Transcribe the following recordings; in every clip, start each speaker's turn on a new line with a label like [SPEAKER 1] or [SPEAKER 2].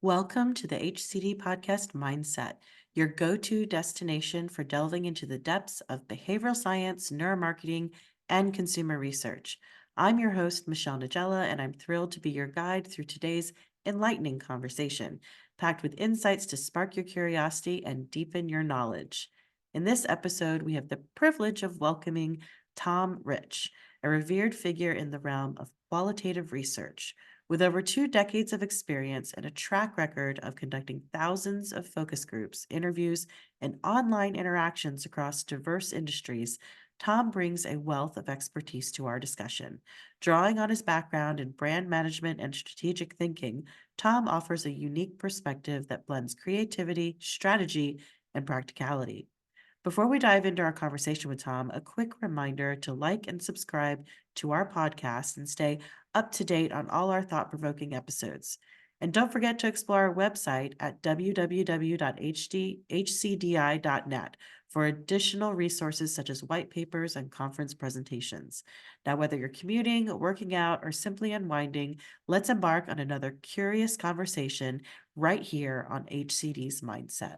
[SPEAKER 1] Welcome to the HCD Podcast Mindset, your go-to destination for delving into the depths of behavioral science, neuromarketing, and consumer research. I'm your host, Michelle Nagella, and I'm thrilled to be your guide through today's enlightening conversation, packed with insights to spark your curiosity and deepen your knowledge. In this episode, we have the privilege of welcoming Tom Rich, a revered figure in the realm of qualitative research. With over 2 decades of experience and a track record of conducting thousands of focus groups, interviews, and online interactions across diverse industries, Tom brings a wealth of expertise to our discussion. Drawing on his background in brand management and strategic thinking, Tom offers a unique perspective that blends creativity, strategy, and practicality. Before we dive into our conversation with Tom, a quick reminder to like and subscribe to our podcast and stay up to date on all our thought provoking episodes. And don't forget to explore our website at www.hcdi.net for additional resources such as white papers and conference presentations. Now, whether you're commuting, working out, or simply unwinding, let's embark on another curious conversation right here on HCD's Mindset.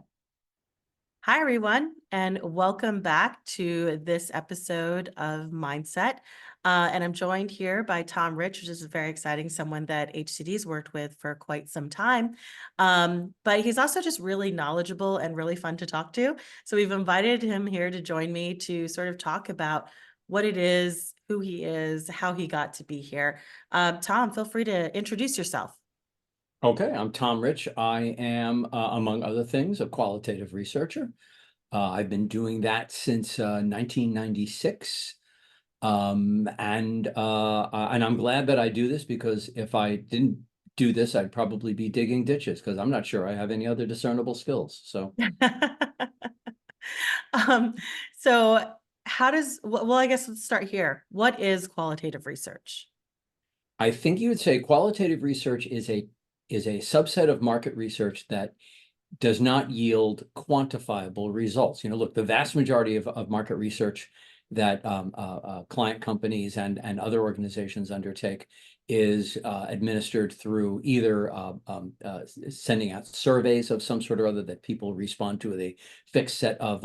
[SPEAKER 1] Hi, everyone, and welcome back to this episode of Mindset. And I'm joined here by Tom Rich, which is very exciting, someone that HCD's worked with for quite some time. But he's also just really knowledgeable and really fun to talk to. So we've invited him here to join me to sort of talk about what it is, who he is, how he got to be here. Tom, feel free to introduce yourself.
[SPEAKER 2] Okay, I'm Tom Rich. I am, among other things, a qualitative researcher. I've been doing that since 1996. And I'm glad that I do this, because if I didn't do this, I'd probably be digging ditches, because I'm not sure I have any other discernible skills. So
[SPEAKER 1] Um, so well, I guess let's start here. What is qualitative research?
[SPEAKER 2] I think you would say qualitative research is a subset of market research that does not yield quantifiable results. Look, the vast majority of market research that client companies and other organizations undertake is administered through either sending out surveys of some sort or other that people respond to with a fixed set of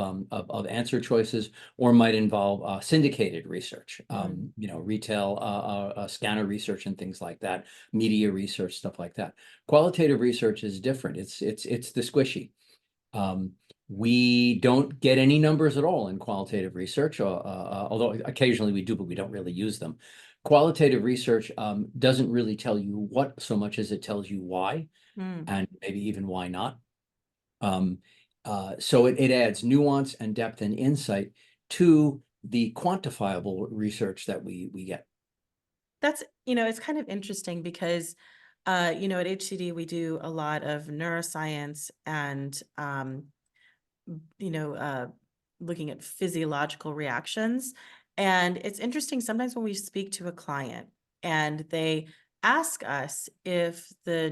[SPEAKER 2] answer choices, or might involve syndicated research, retail scanner research and things like that, media research, stuff like that. Qualitative research is different. It's the squishy. We don't get any numbers at all in qualitative research, although occasionally we do, but we don't really use them. Qualitative research doesn't really tell you what so much as it tells you why,
[SPEAKER 1] Mm.
[SPEAKER 2] and maybe even why not. So it adds nuance and depth and insight to the quantifiable research that we get.
[SPEAKER 1] It's kind of interesting because, at HCD, we do a lot of neuroscience and, you know, uh, looking at physiological reactions. And it's interesting sometimes when we speak to a client and they ask us if the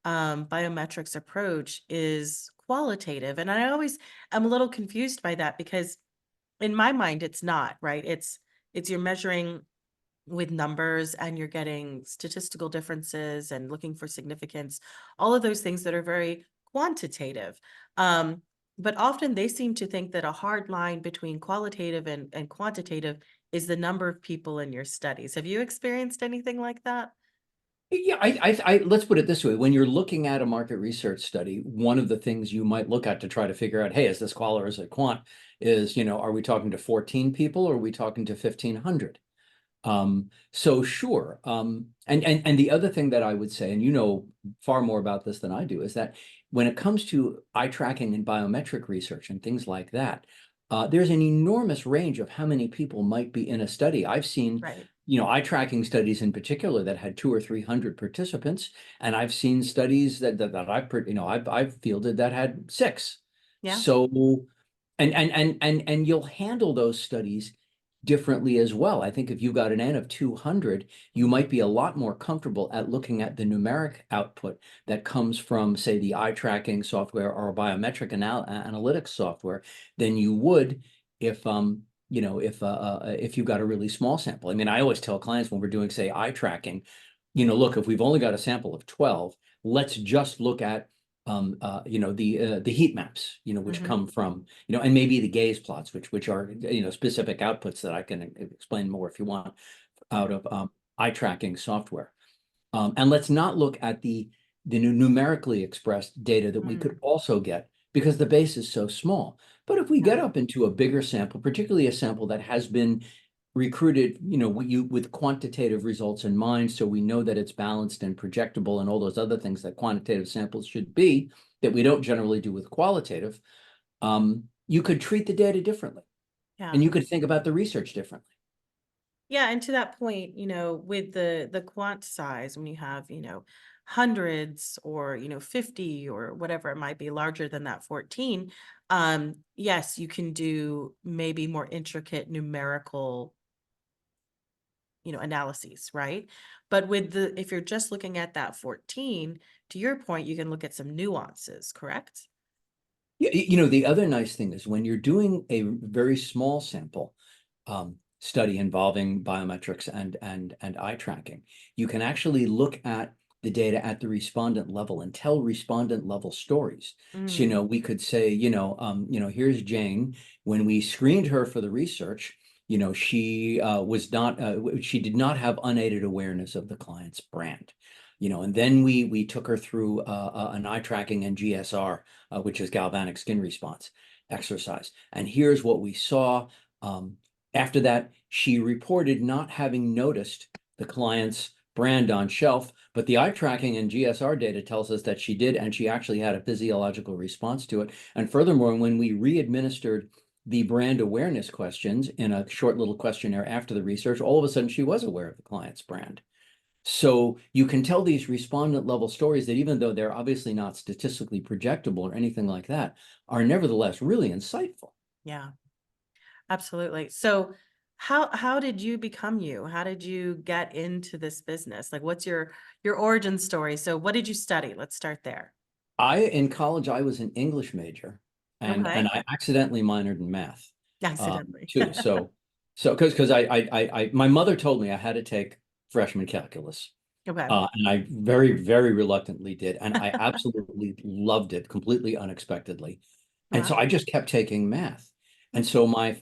[SPEAKER 1] biometrics approach is qualitative. And I always am a little confused by that because in my mind, it's not, right? It's you're measuring with numbers and you're getting statistical differences and looking for significance, all of those things that are very quantitative. Um, but often they seem to think that a hard line between qualitative and quantitative is the number of people in your studies. Have you experienced anything like that?
[SPEAKER 2] Yeah, let's put it this way. When you're looking at a market research study, one of the things you might look at to try to figure out, hey, is this qual or is it quant, is, are we talking to 14 people or are we talking to 1,500? So sure. And the other thing that I would say, and you know far more about this than I do, is that when it comes to eye tracking and biometric research and things like that, there's an enormous range of how many people might be in a study. I've seen,
[SPEAKER 1] Right.
[SPEAKER 2] eye tracking studies in particular that had 200 or 300 participants, and I've seen studies that I've fielded that had 6.
[SPEAKER 1] Yeah.
[SPEAKER 2] So, and you'll handle those studies differently as well. I think if you got an N of 200, you might be a lot more comfortable at looking at the numeric output that comes from, say, the eye tracking software or biometric analytics software than you would if if you got a really small sample. I mean, I always tell clients when we're doing, say, eye tracking, look, if we've only got a sample of 12, let's just look at the heat maps, which
[SPEAKER 1] Mhm.
[SPEAKER 2] come from, and maybe the gaze plots, which are, specific outputs that I can explain more if you want, out of eye tracking software. And let's not look at the numerically expressed data that we could
[SPEAKER 1] Mm,
[SPEAKER 2] also get because the base is so small. But if we get
[SPEAKER 1] yeah.
[SPEAKER 2] up into a bigger sample, particularly a sample that has been recruited, with quantitative results in mind, so we know that it's balanced and projectable and all those other things that quantitative samples should be, that we don't generally do with qualitative, you could treat the data differently,
[SPEAKER 1] Yeah.
[SPEAKER 2] and you could think about the research differently.
[SPEAKER 1] Yeah, and to that point, with the quant size, when you have, hundreds or, 50 or whatever it might be larger than that 14, yes, you can do maybe more intricate numerical, analyses, right? But with the if you're just looking at that 14, to your point, you can look at some nuances, correct?
[SPEAKER 2] Yeah, the other nice thing is when you're doing a very small sample study involving biometrics and eye tracking, you can actually look at the data at the respondent level and tell respondent level stories. So,
[SPEAKER 1] Mm,
[SPEAKER 2] we could say, here's Jane. When we screened her for the research, she she did not have unaided awareness of the client's brand. And then we took her through an eye tracking and GSR, which is galvanic skin response exercise. And here's what we saw. Um, After that, she reported not having noticed the client's brand on shelf, but the eye tracking and GSR data tells us that she did, and she actually had a physiological response to it. And furthermore, when we re-administered the brand awareness questions in a short little questionnaire after the research, all of a sudden she was aware of the client's brand. So you can tell these respondent level stories that, even though they're obviously not statistically projectable or anything like that, are nevertheless really insightful.
[SPEAKER 1] yeah, absolutely. So how did you become you? How did you get into this business? Like what's your origin story? So what did you study? Let's start there.
[SPEAKER 2] In college, I was an English major, and
[SPEAKER 1] Okay.
[SPEAKER 2] I accidentally minored in math,
[SPEAKER 1] Accidentally.
[SPEAKER 2] too. So because my mother told me I had to take freshman calculus,
[SPEAKER 1] Okay.
[SPEAKER 2] and I very, very reluctantly did, and I absolutely loved it completely unexpectedly. And so
[SPEAKER 1] Wow.
[SPEAKER 2] I just kept taking math. And so my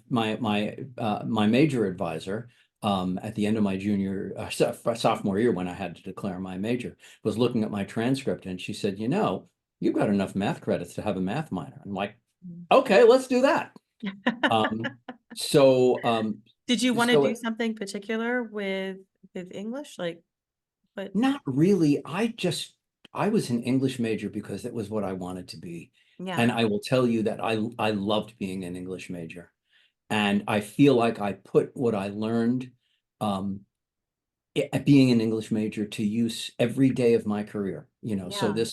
[SPEAKER 2] major advisor, at the end of my sophomore year, when I had to declare my major, was looking at my transcript, and she said, you've got enough math credits to have a math minor. I'm like,
[SPEAKER 1] Mm.
[SPEAKER 2] okay, let's do that. Um, so
[SPEAKER 1] Did you want to
[SPEAKER 2] so
[SPEAKER 1] do something particular with English? Like what?
[SPEAKER 2] Not really. I was an English major because it was what I wanted to be.
[SPEAKER 1] Yeah.
[SPEAKER 2] And I will tell you that I loved being an English major. And I feel like I put what I learned um, at being an English major to use every day of my career. So
[SPEAKER 1] Yeah.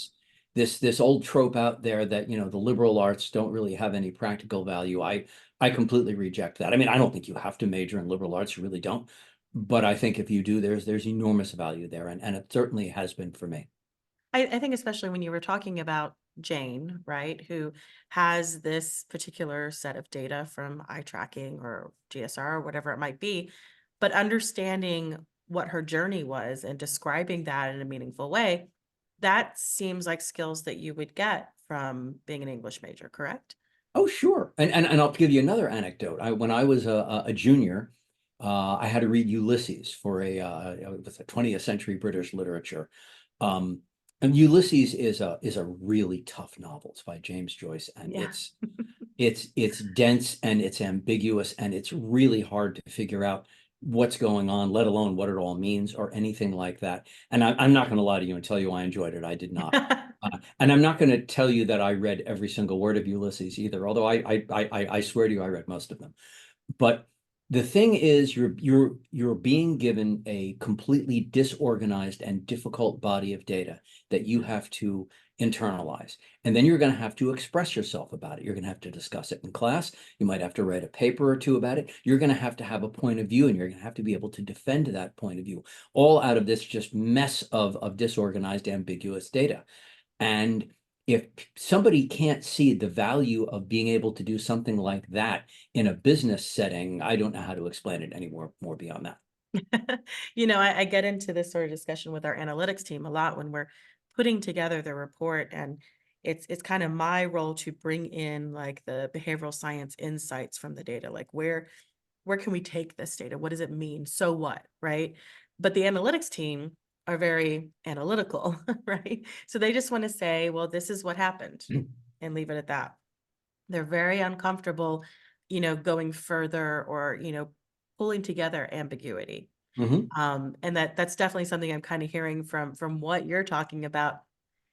[SPEAKER 2] this old trope out there that, the liberal arts don't really have any practical value. I completely reject that. I mean, I don't think you have to major in liberal arts, you really don't. But I think if you do, there's enormous value there, and it certainly has been for me.
[SPEAKER 1] I think especially when you were talking about Jane, right, who has this particular set of data from eye tracking or GSR or whatever it might be, but understanding what her journey was and describing that in a meaningful way, that seems like skills that you would get from being an English major, correct?
[SPEAKER 2] Oh, sure. And I'll give you another anecdote. When I was a junior, I had to read Ulysses for it was a 20th century British literature. Um, and Ulysses is a really tough novel. It's by James Joyce, and
[SPEAKER 1] Yeah.
[SPEAKER 2] it's dense and it's ambiguous and it's really hard to figure out what's going on, let alone what it all means or anything like that. And I'm not going to lie to you and tell you I enjoyed it. I did not. And I'm not going to tell you that I read every single word of Ulysses either, although I swear to you I read most of them. But the thing is, you're being given a completely disorganized and difficult body of data that you have to internalize. And then you're going to have to express yourself about it. You're going to have to discuss it in class. You might have to write a paper or two about it. You're going to have a point of view, and you're going to have to be able to defend that point of view, all out of this just mess of disorganized, ambiguous data. And if somebody can't see the value of being able to do something like that in a business setting, I don't know how to explain it any more beyond that.
[SPEAKER 1] I get into this sort of discussion with our analytics team a lot when we're putting together the report, and it's kind of my role to bring in like the behavioral science insights from the data, like where can we take this data? What does it mean? So what, right? But the analytics team are very analytical, right? So they just want to say, well, this is what happened and leave it at that. They're very uncomfortable, going further or, pulling together ambiguity.
[SPEAKER 2] Mhm.
[SPEAKER 1] And that's definitely something I'm kind of hearing from what you're talking about.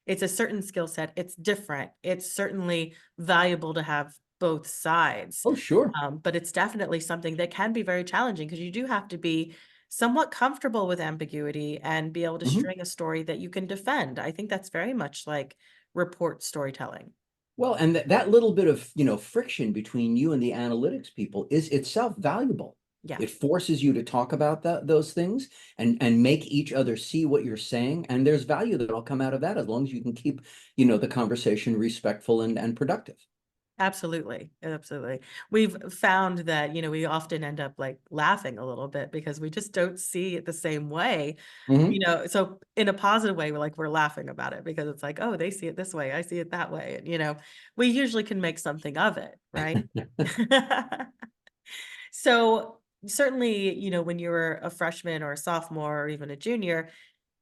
[SPEAKER 1] It's a certain skill set. It's different. It's certainly valuable to have both sides.
[SPEAKER 2] Oh, sure.
[SPEAKER 1] But it's definitely something that can be very challenging because you do have to be somewhat comfortable with ambiguity and be able to
[SPEAKER 2] Mhm.
[SPEAKER 1] string a story that you can defend. I think that's very much like report storytelling.
[SPEAKER 2] Well, and that little bit of, friction between you and the analytics people is itself valuable.
[SPEAKER 1] Yeah.
[SPEAKER 2] It forces you to talk about those things and make each other see what you're saying. And there's value that'll come out of that as long as you can keep, the conversation respectful and productive.
[SPEAKER 1] Absolutely, absolutely. We've found that, we often end up, like, laughing a little bit because we just don't see it the same way,
[SPEAKER 2] Mhm.
[SPEAKER 1] so in a positive way, we're laughing about it because it's like, "Oh, they see it this way, I see it that way," and, we usually can make something of it, right? So, certainly, when you were a freshman or a sophomore or even a junior,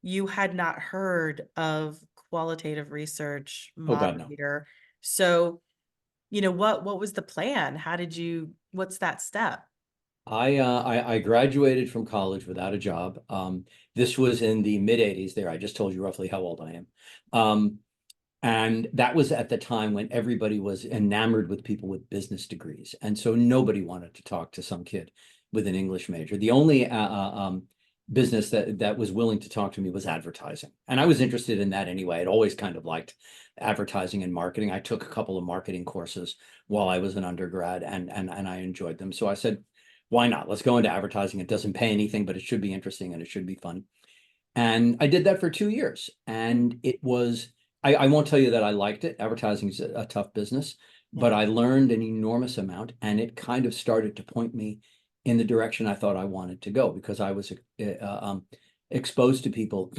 [SPEAKER 1] you had not heard of qualitative research
[SPEAKER 2] Oh, God, no.
[SPEAKER 1] moderator, so what was the plan? What's that step?
[SPEAKER 2] I graduated from college without a job. This was in the mid 80s there. I just told you roughly how old I am. Um, And that was at the time when everybody was enamored with people with business degrees. And so nobody wanted to talk to some kid with an English major. The only business that was willing to talk to me was advertising. And I was interested in that anyway. I'd always kind of liked advertising and marketing. I took a couple of marketing courses while I was an undergrad and I enjoyed them. So I said, why not? Let's go into advertising. It doesn't pay anything, but it should be interesting and it should be fun. And I did that for 2 years. And it was, I won't tell you that I liked it. Advertising is a tough business,
[SPEAKER 1] Yeah.
[SPEAKER 2] but I learned an enormous amount. And it kind of started to point me in the direction I thought I wanted to go because I was exposed to people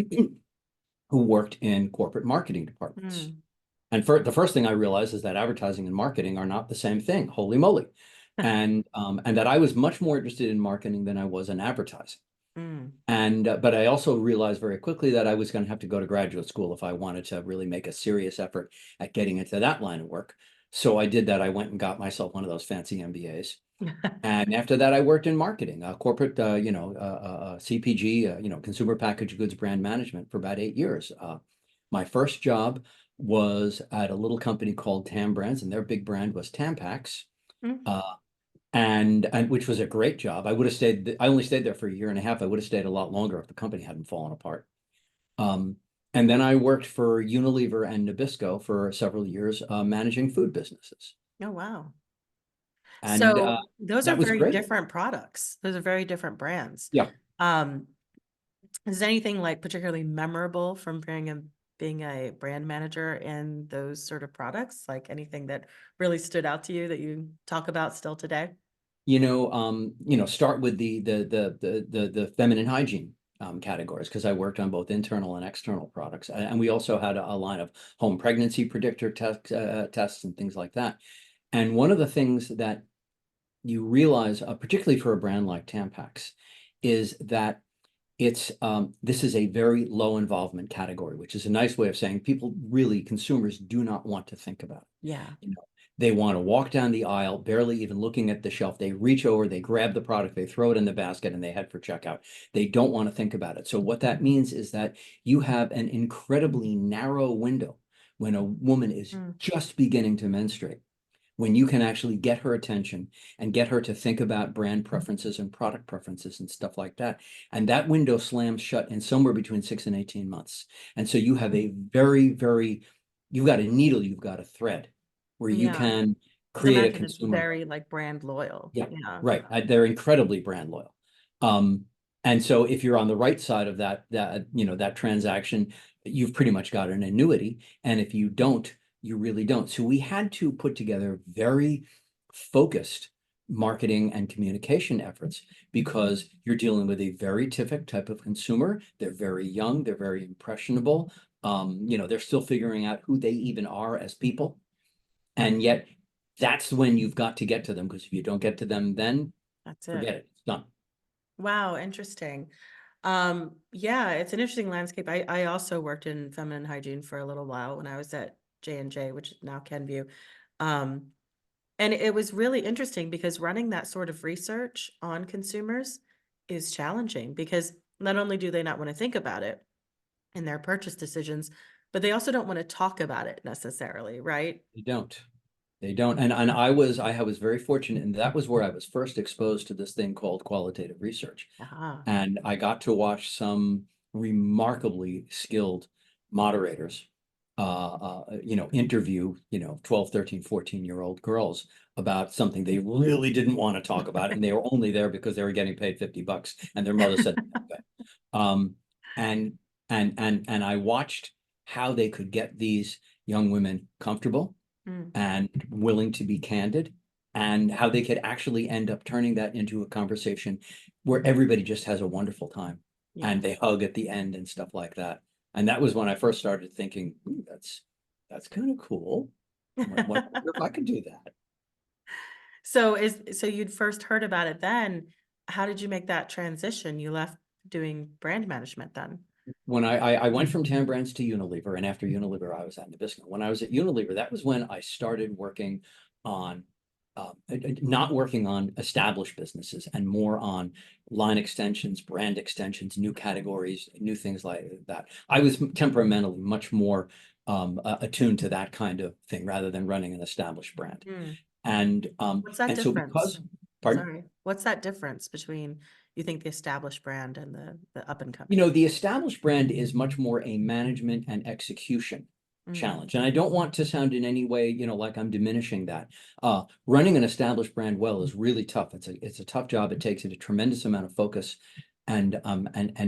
[SPEAKER 2] who worked in corporate marketing departments.
[SPEAKER 1] Mm.
[SPEAKER 2] And for the first thing I realized is that advertising and marketing are not the same thing. Holy moly. And that I was much more interested in marketing than I was in advertising.
[SPEAKER 1] Mm.
[SPEAKER 2] And but I also realized very quickly that I was going to have to go to graduate school if I wanted to really make a serious effort at getting into that line of work. So I did that. I went and got myself one of those fancy MBAs. And after that, I worked in marketing, corporate, CPG, consumer packaged goods brand management for about 8 years. My first job was at a little company called Tam Brands, and their big brand was Tampax.
[SPEAKER 1] Mm.
[SPEAKER 2] Uh, and which was a great job. I would have stayed. I only stayed there for a year and a half. I would have stayed a lot longer if the company hadn't fallen apart. Um, and then I worked for Unilever and Nabisco for several years, managing food businesses,
[SPEAKER 1] Oh, wow.
[SPEAKER 2] and
[SPEAKER 1] So, those are
[SPEAKER 2] that was
[SPEAKER 1] very
[SPEAKER 2] great.
[SPEAKER 1] different products. Those are very different brands.
[SPEAKER 2] Yeah,
[SPEAKER 1] Um, is anything, like, particularly memorable from being a brand manager in those sort of products? Like, anything that really stood out to you that you talk about still today?
[SPEAKER 2] start with the feminine hygiene categories because I worked on both internal and external products, and we also had a line of home pregnancy predictor tests and things like that. And one of the things that you realize, particularly for a brand like Tampax, is that this is a very low involvement category, which is a nice way of saying people really, consumers do not want to think about
[SPEAKER 1] Yeah.
[SPEAKER 2] it. They want to walk down the aisle, barely even looking at the shelf. They reach over, they grab the product, they throw it in the basket, and they head for checkout. They don't want to think about it. So what that means is that you have an incredibly narrow window when a woman is
[SPEAKER 1] Mm.
[SPEAKER 2] just beginning to menstruate, when you can actually get her attention and get her to think about brand preferences and product preferences and stuff like that. And that window slams shut in somewhere between 6 and 18 months. And so you have a very, very, you've got a needle, you've got a thread where you
[SPEAKER 1] Yeah.
[SPEAKER 2] can
[SPEAKER 1] 'Cause I
[SPEAKER 2] create a
[SPEAKER 1] imagine it's
[SPEAKER 2] consumer.
[SPEAKER 1] very, like, brand loyal.
[SPEAKER 2] Yeah,
[SPEAKER 1] Yeah.
[SPEAKER 2] right. They're incredibly brand loyal. Um, and so if you're on the right side of that transaction, you've pretty much got an annuity. And if you don't, you really don't. So we had to put together very focused marketing and communication efforts because you're dealing with a very typical type of consumer. They're very young, they're very impressionable. They're still figuring out who they even are as people. And yet that's when you've got to get to them, because if you don't get to them, then
[SPEAKER 1] That's it.
[SPEAKER 2] forget it. It's done.
[SPEAKER 1] Wow, interesting. Yeah, it's an interesting landscape. I also worked in feminine hygiene for a little while when I was at J&J, which is now Kenvue. Um, and it was really interesting because running that sort of research on consumers is challenging because not only do they not want to think about it in their purchase decisions, but they also don't want to talk about it necessarily, right?
[SPEAKER 2] They don't. They don't. And I was very fortunate, and that was where I was first exposed to this thing called qualitative research.
[SPEAKER 1] Ah,
[SPEAKER 2] And I got to watch some remarkably skilled moderators, interview, 12, 13, 14-year-old girls about something they really didn't want to talk about. And they were only there because they were getting paid $50 and their mother said, okay. Um, and, and I watched how they could get these young women comfortable
[SPEAKER 1] mm,
[SPEAKER 2] and willing to be candid, and how they could actually end up turning that into a conversation where everybody just has a wonderful time
[SPEAKER 1] yeah.
[SPEAKER 2] and they hug at the end and stuff like that. And that was when I first started thinking, "Ooh, that's kind of cool. Wonder if I could do that."
[SPEAKER 1] So you'd first heard about it then. How did you make that transition? You left doing brand management then?
[SPEAKER 2] When I went from Tan Brands to Unilever, and after Unilever, I was at Nabisco. When I was at Unilever, that was when I started working on not working on established businesses and more on line extensions, brand extensions, new categories, new things like that. I was temperamentally much more attuned to that kind of thing rather than running an established brand.
[SPEAKER 1] Mm.
[SPEAKER 2] And
[SPEAKER 1] What's that
[SPEAKER 2] and so
[SPEAKER 1] difference?
[SPEAKER 2] because, pardon?
[SPEAKER 1] Sorry. What's that difference between you think the established brand and the up and coming?
[SPEAKER 2] The established brand is much more a management and execution
[SPEAKER 1] Mm,
[SPEAKER 2] challenge. And I don't want to sound in any way, like I'm diminishing that. Running an established brand well is really tough. It's a tough job. It takes a tremendous amount of focus and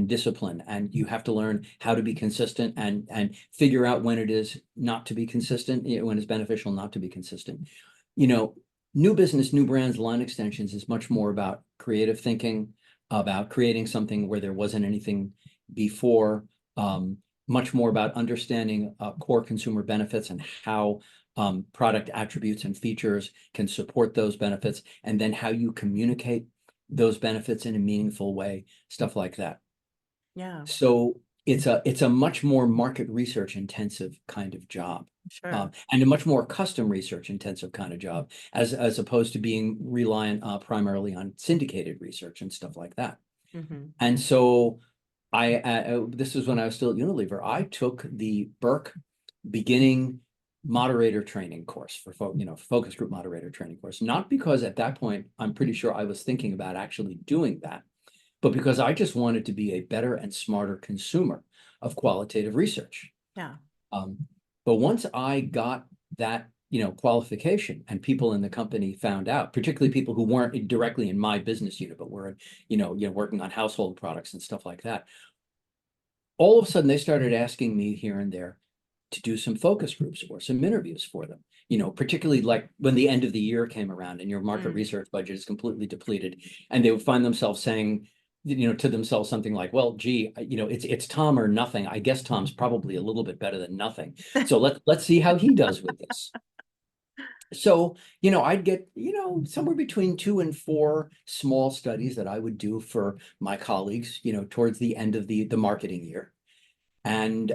[SPEAKER 2] discipline. And you have to learn how to be consistent and figure out when it is not to be consistent, when it's beneficial not to be consistent. You know, New business, new brands, line extensions is much more about creative thinking, about creating something where there wasn't anything before, much more about understanding core consumer benefits and how product attributes and features can support those benefits, and then how you communicate those benefits in a meaningful way, stuff like that.
[SPEAKER 1] yeah,
[SPEAKER 2] So it's a much more market research intensive kind of job.
[SPEAKER 1] sure.
[SPEAKER 2] And a much more custom research intensive kind of job, as opposed to being reliant primarily on syndicated research and stuff like that.
[SPEAKER 1] Hmm.
[SPEAKER 2] And so this is when I was still at Unilever. I took the Burke beginning moderator training course focus group moderator training course, not because at that point I'm pretty sure I was thinking about actually doing that, but because I just wanted to be a better and smarter consumer of qualitative research.
[SPEAKER 1] Yeah.
[SPEAKER 2] Um, but once I got that, qualification, and people in the company found out, particularly people who weren't directly in my business unit, but were, working on household products and stuff like that, all of a sudden they started asking me here and there to do some focus groups or some interviews for them. Particularly like when the end of the year came around and your market
[SPEAKER 1] Mm.
[SPEAKER 2] research budget is completely depleted, and they would find themselves saying, to themselves something like, "Well, gee, it's Tom or nothing. I guess Tom's probably a little bit better than nothing. So let's see how he does with this." So, I'd get, somewhere between 2 and 4 small studies that I would do for my colleagues, towards the end of the marketing year. And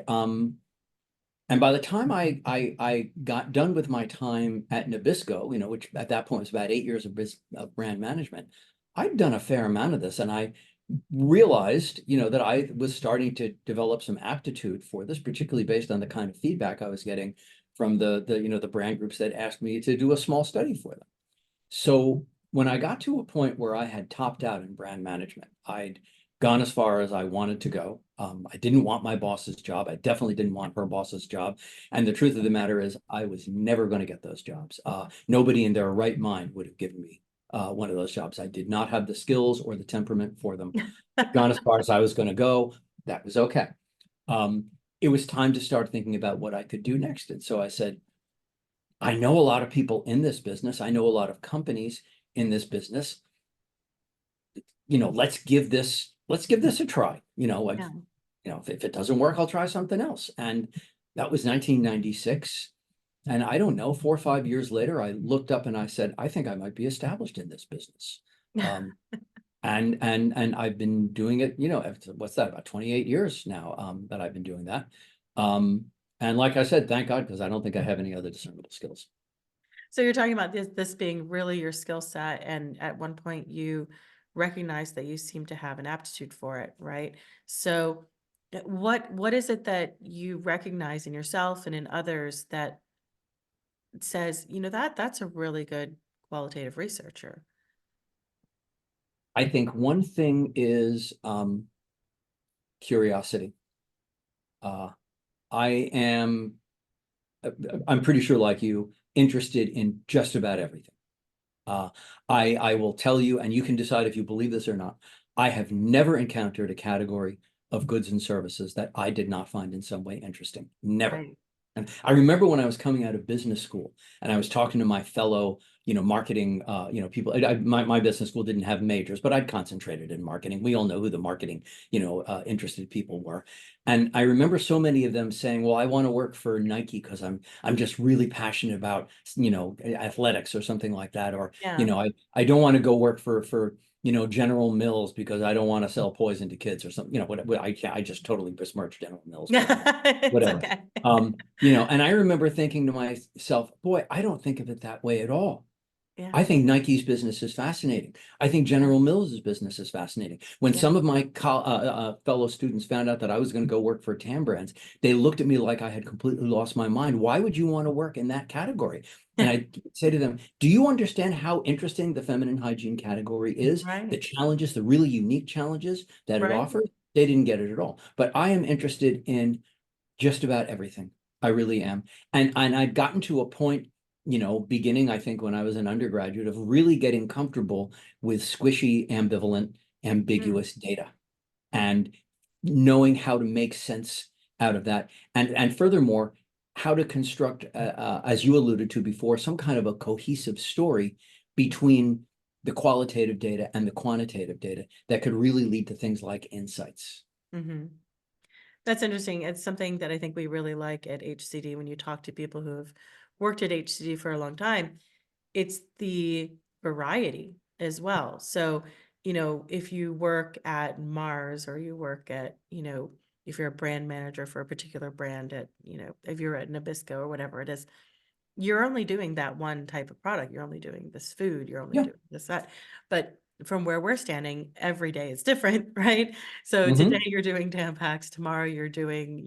[SPEAKER 2] by the time I got done with my time at Nabisco, which at that point was about 8 years of brand management, I'd done a fair amount of this, and I realized, that I was starting to develop some aptitude for this, particularly based on the kind of feedback I was getting from the brand groups that asked me to do a small study for them. So when I got to a point where I had topped out in brand management, I'd gone as far as I wanted to go. I didn't want my boss's job. I definitely didn't want her boss's job. And the truth of the matter is, I was never going to get those jobs. Nobody in their right mind would have given me one of those jobs. I did not have the skills or the temperament for them. I'd gone as far as I was going to go. That was okay. It was time to start thinking about what I could do next. And so I said, I know a lot of people in this business. I know a lot of companies in this business. Let's give this a try.
[SPEAKER 1] Yeah.
[SPEAKER 2] if it doesn't work, I'll try something else. And that was 1996. And I don't know, 4 or 5 years later, I looked up and I said, I think I might be established in this business. Um, and I've been doing it, what's that, about 28 years now, that I've been doing that. And like I said, thank God, because I don't think I have any other discernible skills.
[SPEAKER 1] So you're talking about this being really your skill set, and at one point you recognized that you seem to have an aptitude for it, right? So what is it that you recognize in yourself and in others that says, that's a really good qualitative researcher?
[SPEAKER 2] I think one thing is curiosity. Uh, I am, I'm pretty sure, like you, interested in just about everything. Uh, I will tell you, and you can decide if you believe this or not. I have never encountered a category of goods and services that I did not find in some way interesting. Never.
[SPEAKER 1] Right.
[SPEAKER 2] And I remember when I was coming out of business school and I was talking to my fellow, marketing, people. My business school didn't have majors, but I'd concentrated in marketing. We all know who the marketing, interested people were. And I remember so many of them saying, well, I want to work for Nike because I'm just really passionate about, athletics or something like that. Or,
[SPEAKER 1] Yeah.
[SPEAKER 2] I don't want to go work for General Mills because I don't want to sell poison to kids or something. I just totally besmirched General Mills, but
[SPEAKER 1] It's
[SPEAKER 2] whatever.
[SPEAKER 1] okay.
[SPEAKER 2] And I remember thinking to myself, boy, I don't think of it that way at all.
[SPEAKER 1] Yeah.
[SPEAKER 2] I think Nike's business is fascinating. I think
[SPEAKER 1] Yeah.
[SPEAKER 2] General Mills' business is fascinating. When
[SPEAKER 1] Yeah.
[SPEAKER 2] some of my fellow students found out that I was going to go work for Tam Brands, they looked at me like I had completely lost my mind. Why would you want to work in that category? And I say to them, do you understand how interesting the feminine hygiene category is? The
[SPEAKER 1] Right.
[SPEAKER 2] challenges, the really unique challenges that it
[SPEAKER 1] Right.
[SPEAKER 2] offers? They didn't get it at all. But I am interested in just about everything. I really am. And I'd gotten to a point, beginning, I think, when I was an undergraduate, of really getting comfortable with squishy, ambivalent,
[SPEAKER 1] Mm.
[SPEAKER 2] ambiguous data and knowing how to make sense out of that. And furthermore, how to construct, as you alluded to before, some kind of a cohesive story between the qualitative data and the quantitative data that could really lead to things like insights.
[SPEAKER 1] Hmm. That's interesting. It's something that I think we really like at HCD when you talk to people who have worked at HCD for a long time. It's the variety as well. So, if you work at Mars or you work at, if you're a brand manager for a particular brand at, if you're at Nabisco or whatever it is, you're only doing that one type of product. You're only doing this food. You're only
[SPEAKER 2] Yeah.
[SPEAKER 1] doing this, that. But from where we're standing, every day is different, right? So today
[SPEAKER 2] Hmm.
[SPEAKER 1] you're doing Tampax, tomorrow you're doing,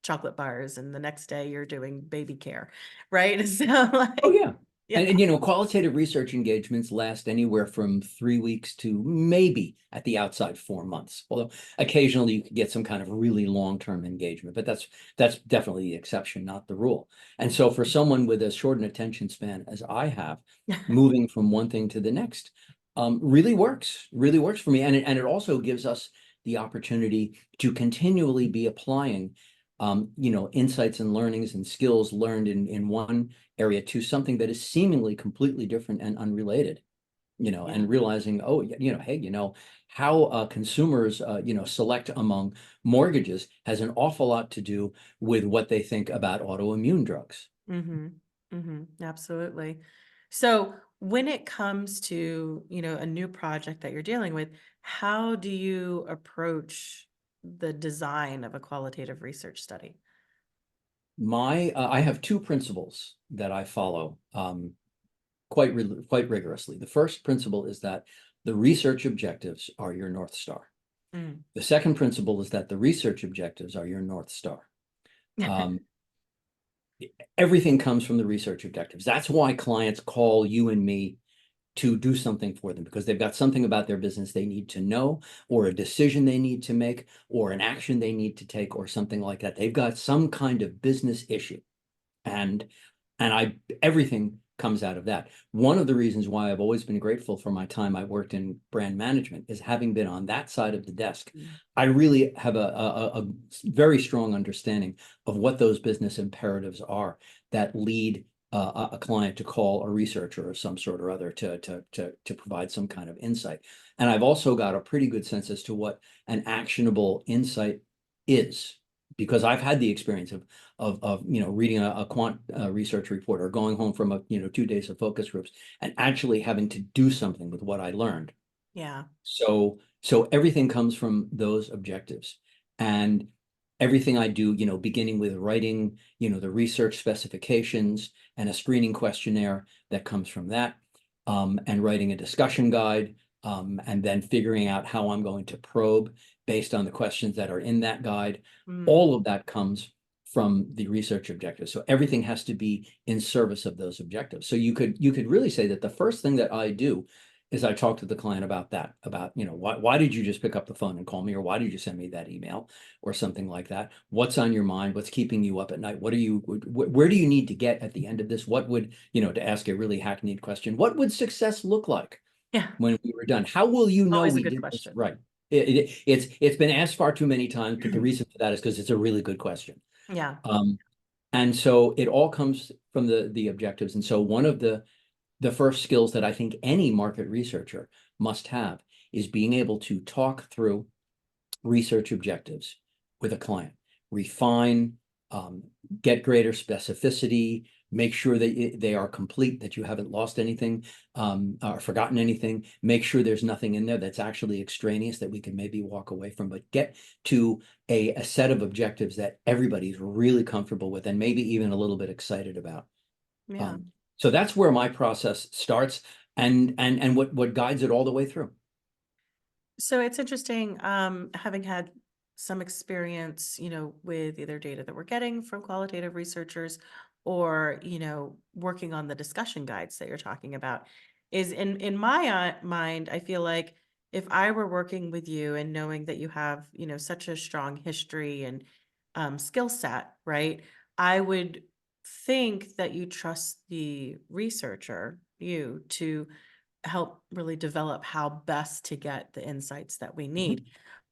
[SPEAKER 1] chocolate bars, and the next day you're doing baby care, right? So
[SPEAKER 2] Oh,
[SPEAKER 1] like,
[SPEAKER 2] yeah.
[SPEAKER 1] yeah.
[SPEAKER 2] Qualitative research engagements last anywhere from 3 weeks to maybe at the outside 4 months. Although occasionally you could get some kind of really long-term engagement, but that's definitely the exception, not the rule. And so for someone with as short an attention span as I have, moving from one thing to the next, really works for me. And it also gives us the opportunity to continually be applying insights and learnings and skills learned in one area to something that is seemingly completely different and unrelated,
[SPEAKER 1] Yeah.
[SPEAKER 2] and realizing, oh, hey, how consumers, select among mortgages has an awful lot to do with what they think about autoimmune drugs.
[SPEAKER 1] Mhm. Mhm. Absolutely. So when it comes to, a new project that you're dealing with, how do you approach the design of a qualitative research study?
[SPEAKER 2] I have two principles that I follow quite rigorously. The first principle is that the research objectives are your North Star.
[SPEAKER 1] Mm.
[SPEAKER 2] The second principle is that the research objectives are your North Star. Um, Everything comes from the research objectives. That's why clients call you and me to do something for them, because they've got something about their business they need to know, or a decision they need to make, or an action they need to take, or something like that. They've got some kind of business issue. And everything comes out of that. One of the reasons why I've always been grateful for my time I worked in brand management is having been on that side of the desk.
[SPEAKER 1] Mm.
[SPEAKER 2] I really have a very strong understanding of what those business imperatives are that lead a client to call a researcher of some sort or other to provide some kind of insight. And I've also got a pretty good sense as to what an actionable insight is, because I've had the experience of reading a quant research report or going home from 2 days of focus groups and actually having to do something with what I learned.
[SPEAKER 1] Yeah.
[SPEAKER 2] So everything comes from those objectives. And everything I do, beginning with writing, the research specifications and a screening questionnaire that comes from that, and writing a discussion guide, and then figuring out how I'm going to probe based on the questions that are in that guide.
[SPEAKER 1] Mm.
[SPEAKER 2] All of that comes from the research objectives. So everything has to be in service of those objectives. So you could really say that the first thing that I do is I talk to the client about that, about, why did you just pick up the phone and call me, or why did you send me that email or something like that? What's on your mind? What's keeping you up at night? Where do you need to get at the end of this? What would, to ask a really hackneyed question, what would success look like
[SPEAKER 1] Yeah.
[SPEAKER 2] when we were done? How will you know
[SPEAKER 1] Always a
[SPEAKER 2] we
[SPEAKER 1] good
[SPEAKER 2] did this
[SPEAKER 1] question.
[SPEAKER 2] right? It's been asked far too many times, but the reason for that is because it's a really good question.
[SPEAKER 1] Yeah.
[SPEAKER 2] And so it all comes from the objectives. And so one of the first skills that I think any market researcher must have is being able to talk through research objectives with a client, refine, get greater specificity, make sure that they are complete, that you haven't lost anything, or forgotten anything, make sure there's nothing in there that's actually extraneous that we can maybe walk away from, but get to a set of objectives that everybody's really comfortable with and maybe even a little bit excited about.
[SPEAKER 1] Yeah.
[SPEAKER 2] So that's where my process starts, and what guides it all the way through.
[SPEAKER 1] So it's interesting, having had some experience, with either data that we're getting from qualitative researchers or, working on the discussion guides that you're talking about, is in my mind, I feel like if I were working with you and knowing that you have, such a strong history and skill set, right? I would think that you trust the researcher, you, to help really develop how best to get the insights that we
[SPEAKER 2] Mhm.
[SPEAKER 1] need.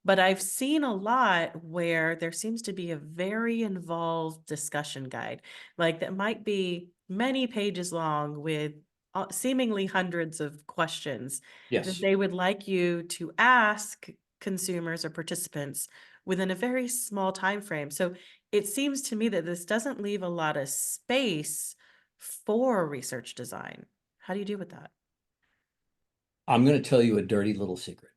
[SPEAKER 1] But I've seen a lot where there seems to be a very involved discussion guide, like that might be many pages long with seemingly hundreds of questions that
[SPEAKER 2] Yes.
[SPEAKER 1] they would like you to ask consumers or participants within a very small time frame. So it seems to me that this doesn't leave a lot of space for research design. How do you deal with that?
[SPEAKER 2] I'm going to tell you a dirty little secret.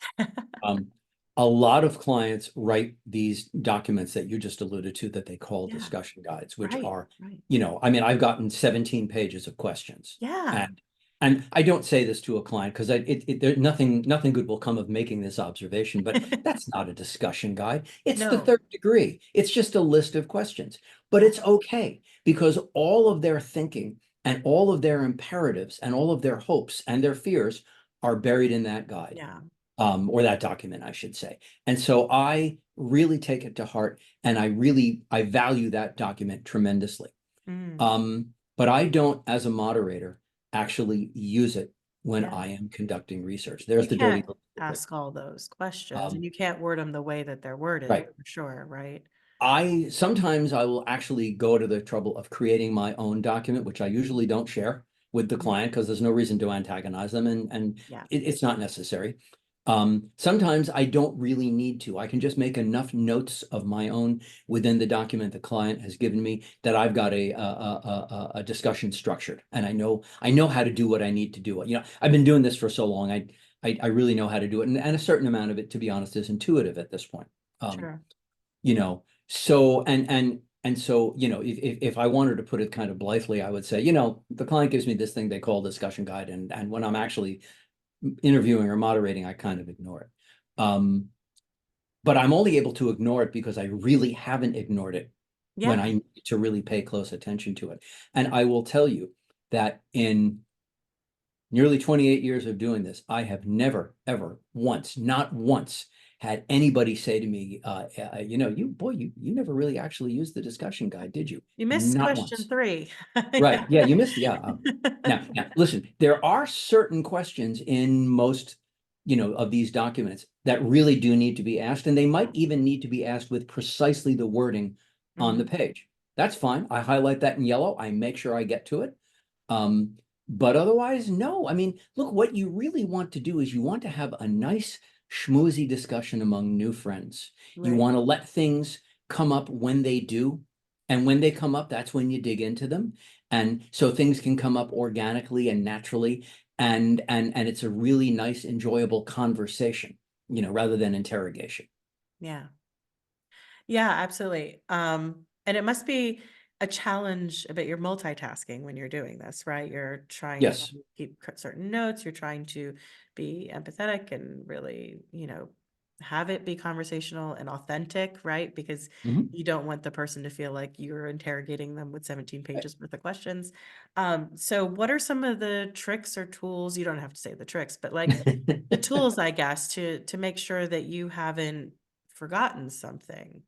[SPEAKER 2] Um, a lot of clients write these documents that you just alluded to that they call
[SPEAKER 1] Yeah.
[SPEAKER 2] discussion guides, which
[SPEAKER 1] Right,
[SPEAKER 2] are,
[SPEAKER 1] right.
[SPEAKER 2] I mean, I've gotten 17 pages of questions,
[SPEAKER 1] Yeah.
[SPEAKER 2] and I don't say this to a client because there nothing good will come of making this observation, but that's not a discussion guide. It's the
[SPEAKER 1] No.
[SPEAKER 2] third degree. It's just a list of questions, but
[SPEAKER 1] Yeah,
[SPEAKER 2] it's okay because all of their thinking and all of their imperatives and all of their hopes and their fears are buried in that guide,
[SPEAKER 1] yeah.
[SPEAKER 2] or that document, I should say. And so I really take it to heart, and I value that document tremendously.
[SPEAKER 1] Mm,
[SPEAKER 2] But I don't, as a moderator, actually use it when
[SPEAKER 1] yeah.
[SPEAKER 2] I am conducting research.
[SPEAKER 1] You
[SPEAKER 2] There's the dirty
[SPEAKER 1] can't
[SPEAKER 2] little secret.
[SPEAKER 1] ask all those questions, and
[SPEAKER 2] Um,
[SPEAKER 1] you can't word them the way that they're worded,
[SPEAKER 2] right.
[SPEAKER 1] for sure, right?
[SPEAKER 2] I sometimes I will actually go to the trouble of creating my own document, which I usually don't share with the
[SPEAKER 1] Mhm.
[SPEAKER 2] client because there's no reason to antagonize them, and
[SPEAKER 1] Yeah,
[SPEAKER 2] it's not necessary. Sometimes I don't really need to. I can just make enough notes of my own within the document the client has given me that I've got a discussion structured, and I know how to do what I need to do. I've been doing this for so long. I really know how to do it, and a certain amount of it, to be honest, is intuitive at this point. Um,
[SPEAKER 1] sure.
[SPEAKER 2] so and so, if I wanted to put it kind of blithely, I would say, the client gives me this thing they call discussion guide, and when I'm actually interviewing or moderating, I kind of ignore it. Um, but I'm only able to ignore it because I really haven't ignored it when I
[SPEAKER 1] Yeah.
[SPEAKER 2] need to really pay close attention to it. And I will tell you that in nearly 28 years of doing this, I have never, ever once, not once, had anybody say to me, you never really actually used the discussion guide, did you?
[SPEAKER 1] You missed
[SPEAKER 2] Not
[SPEAKER 1] question
[SPEAKER 2] once.
[SPEAKER 1] 3.
[SPEAKER 2] Right.
[SPEAKER 1] Yeah.
[SPEAKER 2] Yeah, you missed. Yeah. Now, listen, there are certain questions in most, of these documents that really do need to be asked, and they might even need to be asked with precisely the wording on the
[SPEAKER 1] Mhm.
[SPEAKER 2] page. That's fine. I highlight that in yellow. I make sure I get to it. But otherwise, no. I mean, look, what you really want to do is you want to have a nice, schmoozy discussion among new friends. You
[SPEAKER 1] Right.
[SPEAKER 2] want to let things come up when they do. And when they come up, that's when you dig into them. And so things can come up organically and naturally. And it's a really nice, enjoyable conversation, rather than interrogation.
[SPEAKER 1] Yeah. Yeah, absolutely. And it must be a challenge, but you're multitasking when you're doing this, right? You're trying to
[SPEAKER 2] Yes.
[SPEAKER 1] keep certain notes, you're trying to be empathetic and really, have it be conversational and authentic, right? Because
[SPEAKER 2] Mhm.
[SPEAKER 1] you don't want the person to feel like you're interrogating them with 17 pages worth of questions. So what are some of the tricks or tools? You don't have to say the tricks, but like the tools, I guess, to make sure that you haven't forgotten something.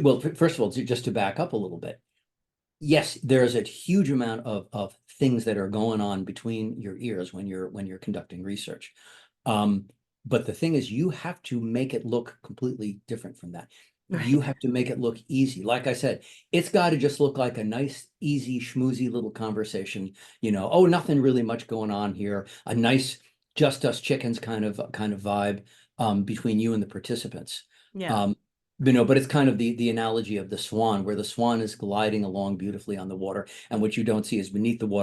[SPEAKER 2] Well, first of all, just to back up a little bit, yes, there's a huge amount of things that are going on between your ears when you're conducting research. Um, but the thing is, you have to make it look completely different from that. You
[SPEAKER 1] Right.
[SPEAKER 2] have to make it look easy. Like I said, it's got to just look like a nice, easy, schmoozy little conversation. Oh, nothing really much going on here. A nice, just us chickens kind of vibe between you and the participants.
[SPEAKER 1] Yeah.
[SPEAKER 2] Um, but it's kind of the analogy of the swan, where the swan is gliding along beautifully on the water, and what you don't see is beneath the water